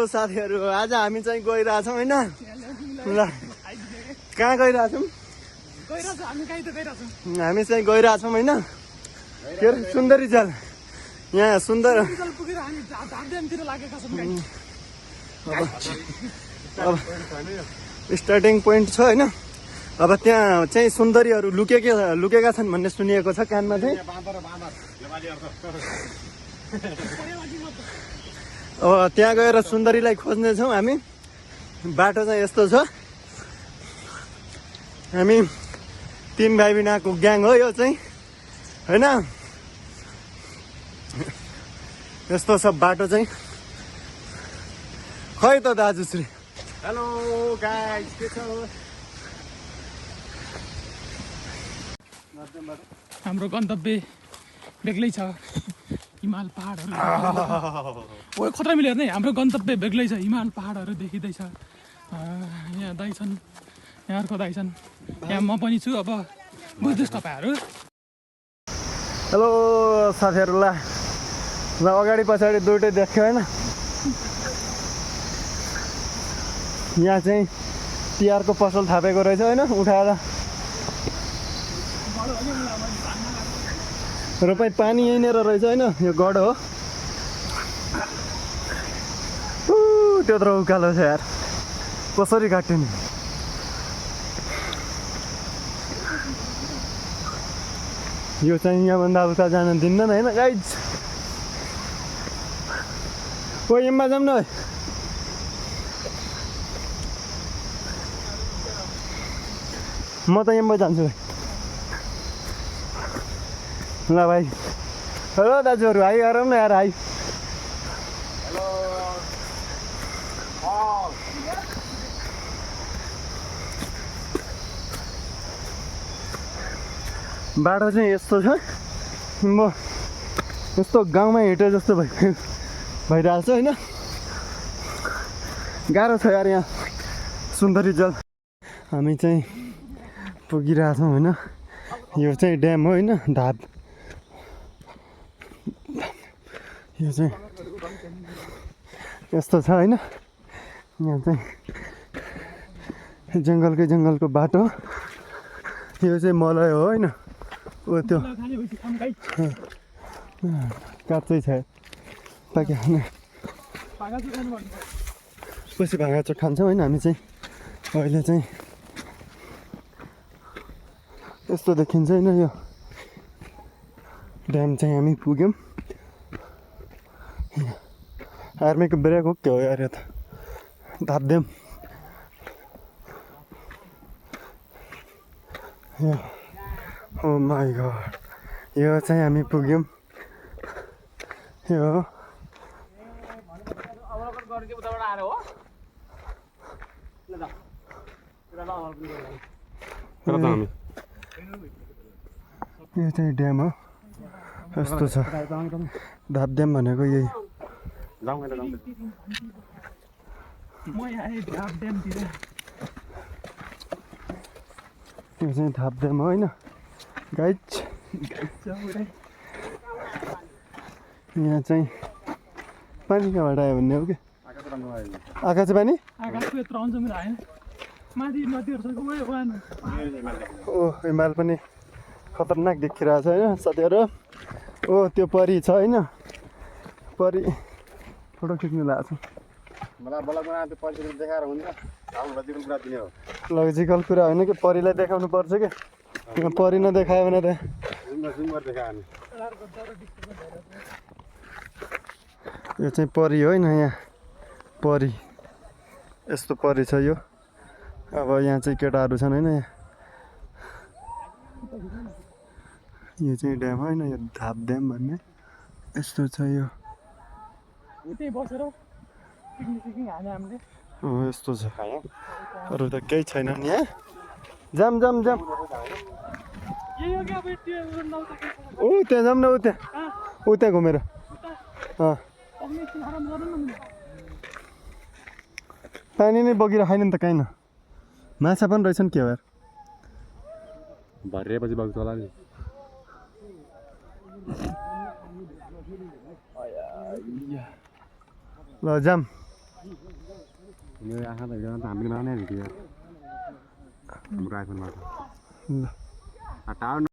साथीहरू, आज हामी चाहिँ गइरहेछौँ होइन। ल कहाँ गइरहेछौँ? हामी चाहिँ गइरहेछौँ होइन, के अरे सुन्दरी जल। यहाँ सुन्दर अब स्टार्टिङ पोइन्ट छ होइन। अब त्यहाँ चाहिँ सुन्दरीहरू लुकेका छन् भन्ने सुनिएको छ कानमा चाहिँ। अब त्यहाँ गएर सुन्दरीलाई खोज्नेछौँ हामी। बाटो चाहिँ यस्तो छ, हामी 3 भाइ बिनाको ग्याङ हो यो चाहिँ होइन। यस्तो छ बाटो चाहिँ। खै त दाजुश्री। हेलो गाइस, के छ? हाम्रो गन्तव्य बेग्लै छ, हिमाल पहाडहरू। ओ खतरा मिल्यो हेर्ने, हाम्रो गन्तव्य बेग्लै छ, हिमाल पहाडहरू देखिँदैछ। यहाँ दाइ छन्, यहाँ अर्को दाइ छन्, यहाँ म पनि छु। अब बुझ्नुहोस् तपाईँहरू। हेलो साथीहरू, ल अगाडि पछाडि दुइटै देख्यो होइन। यहाँ चाहिँ तिहारको पसल थापेको रहेछ होइन, उठाएर। र पनि पानी यहीँनिर रहेछ होइन, यो गड हो। त्यत्रो उकालो छ यार, कसरी काट्यो नि? यो चाहिँ यहाँभन्दा उता जान दिन्न होइन गाइज। ओ यम्मा जाऊँ न। म त यम्मा जान्छु ल भाइ। हेलो दाजुहरू, आइ गरौँ न यार, आइ। बाटो चाहिँ यस्तो छ, म यस्तो गाउँमा हिँडे जस्तो भइरहेको छ होइन। गाह्रो छ यार यहाँ सुन्दरी जल। हामी चाहिँ पुगिरहेछौँ होइन। यो चाहिँ ड्याम हो होइन, ढाब। यो चाहिँ यस्तो छ होइन। यहाँ चाहिँ जङ्गलको बाटो। यो चाहिँ मलय हो होइन। ओ त्यो काँचै छ, पाके खाने पछि भाँगाचोक खान्छौँ होइन हामी चाहिँ। अहिले चाहिँ यस्तो देखिन्छ होइन यो ड्याम चाहिँ। हामी पुग्यौँ। आर्मीको ब्रेक हो के हो यार, यो त धाप्देम। ओ माई गॉड, यो चाहिँ हामी पुग्यौँ। यो चाहिँ ड्याम हो, यस्तो छ। धाप्देम भनेको यही। यो चाहिँ धाप्देम हो होइन गाइज। यहाँ चाहिँ पानी कहाँबाट आयो भन्ने हो कि? आकाश पानी। ओ हिमाल पनि खतरनाक देखिरहेको छ होइन साथीहरू। ओ त्यो परी छ होइन, परी फोटो खिच्नु लगाएको छ। लजिकल कुरा होइन कि, परीलाई देखाउनु पर्छ कि। परी नदेखायो भने त यो चाहिँ परी होइन। यहाँ परी, यस्तो परी छ यो। अब यहाँ चाहिँ केटाहरू छन् होइन। यो चाहिँ ड्याम होइन, यो धाप्देम भन्ने यस्तो छ यो। यस्तो छ, अरू त केही छैन नि यहाँ। जाम जाम जाम। ऊ त्यहाँ जाऊँ न, ऊ त्यहाँ घुमेर। पानी नै बगिरहेको छैन नि त कहीँ न। माछा पनि रहेछन् के हो यार। भरिएपछि बग्छ होला नि। ल जाम। Ini ya kan tadi tampil mana nih dia. Murah pun mah. ल Tahu